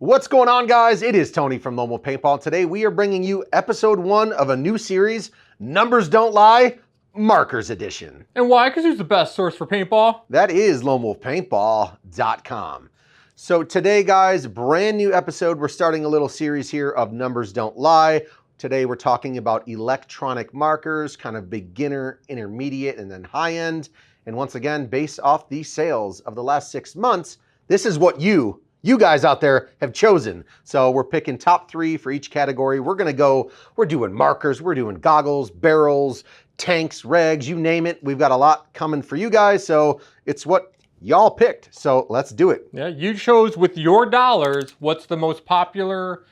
What's going on, guys? It is Tony from Lone Wolf Paintball. Today we are bringing you episode 1 of a new series, Numbers Don't Lie, Markers Edition. And why? Because who's the best source for paintball? That is lonewolfpaintball.com. So today, guys, brand new episode. We're starting a little series here of Numbers Don't Lie. Today we're talking about electronic markers, kind of beginner, intermediate, and then high end. And once again, based off the sales of the last 6 months, this is what you guys out there have chosen. So we're picking top 3 for each category. We're doing markers, we're doing goggles, barrels, tanks, regs, you name it. We've got a lot coming for you guys. So it's what y'all picked. So let's do it. Yeah, you chose with your dollars what's the most popular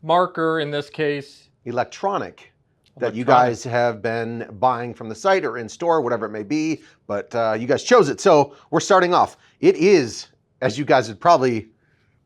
marker in this case. Electronic that you guys have been buying from the site or in store, whatever it may be. But you guys chose it. So we're starting off. It is, as you guys would probably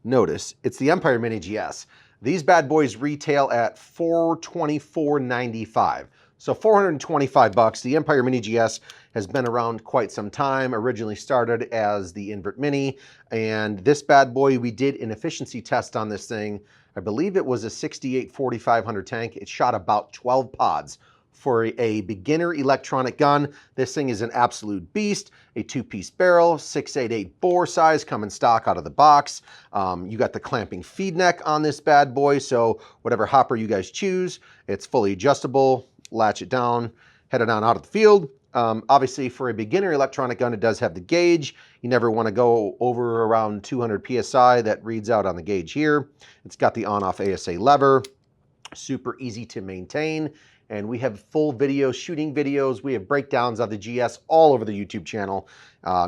notice, it's the Empire Mini GS. These bad boys retail at $424.95. So $425. The Empire Mini GS has been around quite some time. Originally started as the Invert Mini, and this bad boy, we did an efficiency test on this thing. I believe it was a 68-4500 tank. It shot about 12 pods. For a beginner electronic gun, this thing is an absolute beast. A 2-piece barrel, 6.88 bore size, coming stock out of the box. You got the clamping feed neck on this bad boy, so whatever hopper you guys choose, it's fully adjustable. Latch it down, head it on out of the field. Obviously, for a beginner electronic gun, it does have the gauge. You never want to go over around 200 PSI. That reads out on the gauge here. It's got the on-off ASA lever. Super easy to maintain. And we have full videos, shooting videos. We have breakdowns of the GS all over the YouTube channel.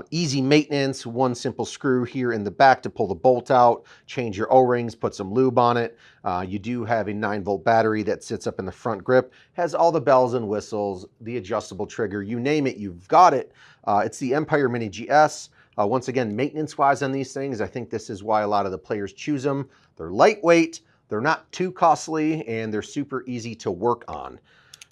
Easy maintenance, one simple screw here in the back to pull the bolt out, change your O-rings, put some lube on it. You do have a 9-volt battery that sits up in the front grip, has all the bells and whistles, the adjustable trigger, you name it, you've got it. It's the Empire Mini GS. Once again, maintenance-wise on these things, I think this is why a lot of the players choose them. They're lightweight, they're not too costly, and they're super easy to work on.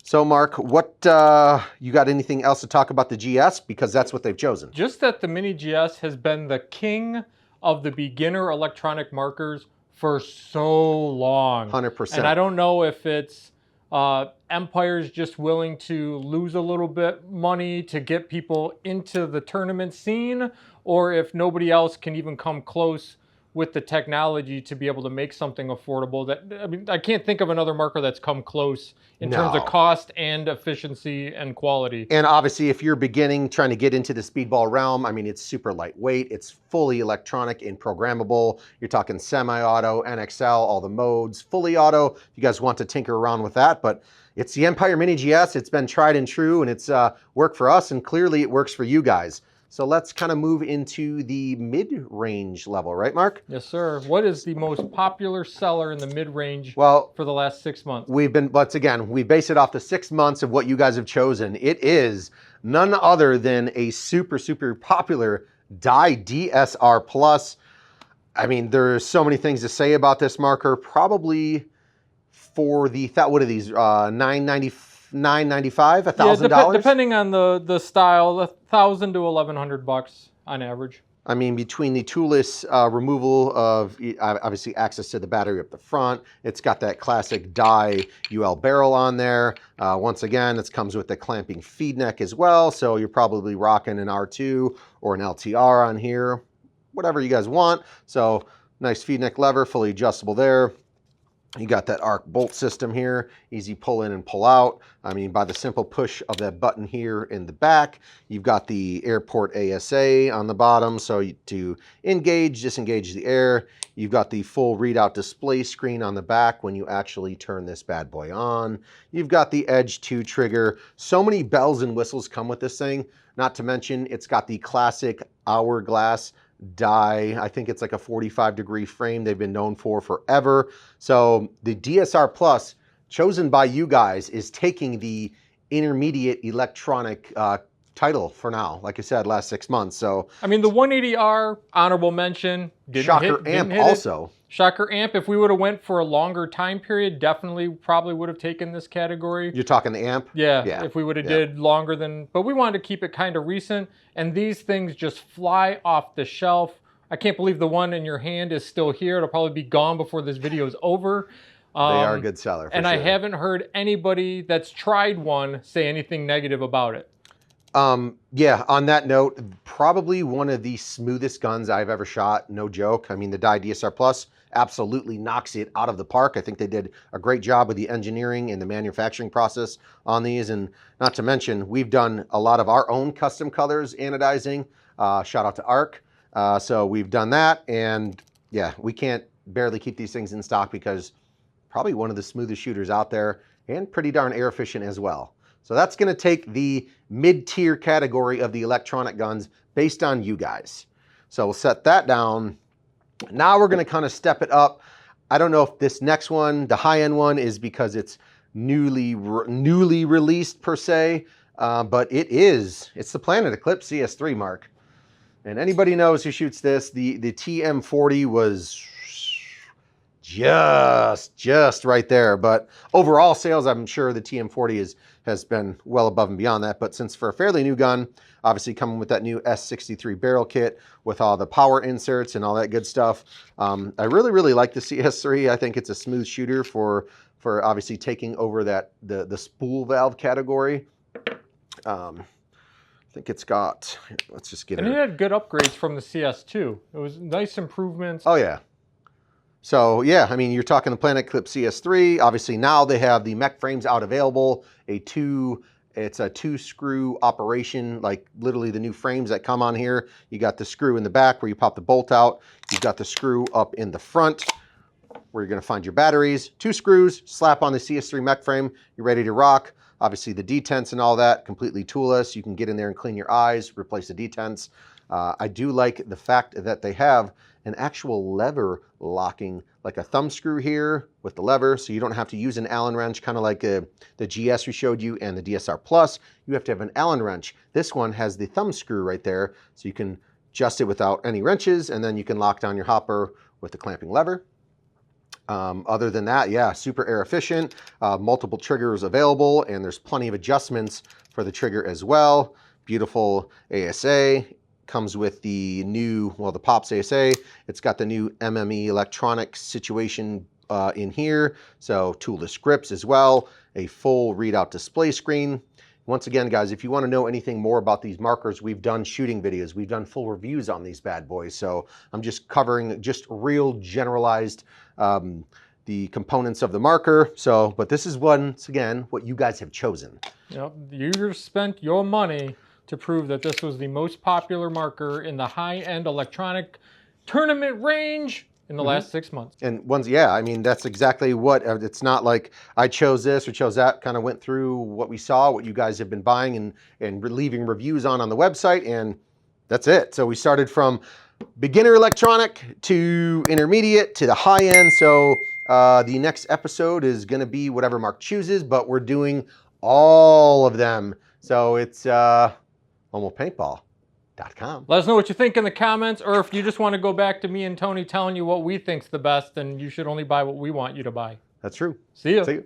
So, Mark, what you got anything else to talk about the GS? Because that's what they've chosen. Just that the Mini GS has been the king of the beginner electronic markers for so long. 100%. And I don't know if it's Empire's just willing to lose a little bit money to get people into the tournament scene, or if nobody else can even come close with the technology to be able to make something affordable. That, I mean, I can't think of another marker that's come close in terms of cost and efficiency and quality. And obviously, if you're beginning, trying to get into the speedball realm, I mean, it's super lightweight. It's fully electronic and programmable. You're talking semi-auto, NXL, all the modes, fully auto. You guys want to tinker around with that, but it's the Empire Mini GS. It's been tried and true, and it's worked for us, and clearly it works for you guys. So let's kind of move into the mid-range level, right, Mark? Yes, sir. What is the most popular seller in the mid-range for the last 6 months? Once again, we base it off the 6 months of what you guys have chosen. It is none other than a super, super popular DSR Plus. I mean, there's so many things to say about this marker. Probably for the, what are these, $995, $1,000? Yeah, depending on the style, $1,000 to $1,100 on average. I mean, between the toolless removal of, obviously, access to the battery up the front, it's got that classic die UL barrel on there. Once again, it comes with the clamping feed neck as well, so you're probably rocking an R2 or an LTR on here, whatever you guys want. So, nice feed neck lever, fully adjustable there. You got that arc bolt system here, easy pull in and pull out. I mean, by the simple push of that button here in the back, you've got the airport ASA on the bottom. So to engage, disengage the air, you've got the full readout display screen on the back when you actually turn this bad boy on. You've got the Edge 2 trigger. So many bells and whistles come with this thing. Not to mention, it's got the classic hourglass die. I think it's like a 45-degree frame they've been known for forever. So the DSR Plus, chosen by you guys, is taking the intermediate electronic title for now. Like I said, last 6 months. So I mean, the 180R, honorable mention. Shocker amp also. Shocker amp, if we would have went for a longer time period, definitely probably would have taken this category. You're talking the amp? Yeah, if we would have did longer than, but we wanted to keep it kind of recent, and these things just fly off the shelf. I can't believe the one in your hand is still here. It'll probably be gone before this video is over. They are a good seller, for and sure. I haven't heard anybody that's tried one say anything negative about it. Yeah, on that note, probably one of the smoothest guns I've ever shot, no joke. I mean, the DSR Plus absolutely knocks it out of the park. I think they did a great job with the engineering and the manufacturing process on these. And not to mention, we've done a lot of our own custom colors anodizing. Shout out to ARC. So we've done that. And yeah, we can't barely keep these things in stock because probably one of the smoothest shooters out there and pretty darn air efficient as well. So that's going to take the mid-tier category of the electronic guns based on you guys. So we'll set that down. Now we're going to kind of step it up. I don't know if this next one, the high-end one, is because it's newly released per se, but it's the Planet Eclipse CS3, Mark. And anybody knows who shoots this, the TM40 was just right there. But overall sales, I'm sure the TM40 has been well above and beyond that. But since for a fairly new gun, obviously coming with that new S63 barrel kit with all the power inserts and all that good stuff, I really like the CS3. I think it's a smooth shooter for obviously taking over the spool valve category. I think it's got, let's just get it. And it had good upgrades from the CS2. It was nice improvements. Oh yeah. So yeah, I mean, you're talking the Planet Eclipse CS3. Obviously now they have the mech frames out available. It's a 2-screw operation, like literally the new frames that come on here. You got the screw in the back where you pop the bolt out. You've got the screw up in the front where you're gonna find your batteries. 2 screws, slap on the CS3 mech frame. You're ready to rock. Obviously the detents and all that, completely toolless. You can get in there and clean your eyes, replace the detents. I do like the fact that they have an actual lever locking, like a thumb screw here with the lever, so you don't have to use an Allen wrench, kind of like the GS we showed you and the DSR Plus. You have to have an Allen wrench. This one has the thumb screw right there, so you can adjust it without any wrenches, and then you can lock down your hopper with the clamping lever. Other than that, yeah, super air efficient, multiple triggers available, and there's plenty of adjustments for the trigger as well. Beautiful ASA. Comes with the new, well, the Pops ASA. It's got the new MME electronic situation in here. So toolless grips as well. A full readout display screen. Once again, guys, if you want to know anything more about these markers, we've done shooting videos. We've done full reviews on these bad boys. So I'm just covering just real generalized the components of the marker. So, but this is once again what you guys have chosen. Yep, you spent your money to prove that this was the most popular marker in the high-end electronic tournament range in the last 6 months. And yeah, I mean, that's exactly what, it's not like I chose this or chose that, kind of went through what we saw, what you guys have been buying and leaving reviews on the website, and that's it. So we started from beginner electronic to intermediate to the high end. So the next episode is gonna be whatever Mark chooses, but we're doing all of them. So it's, Paintball.com. Let us know what you think in the comments, or if you just want to go back to me and Tony telling you what we think's the best, then you should only buy what we want you to buy. That's true. See ya. See you.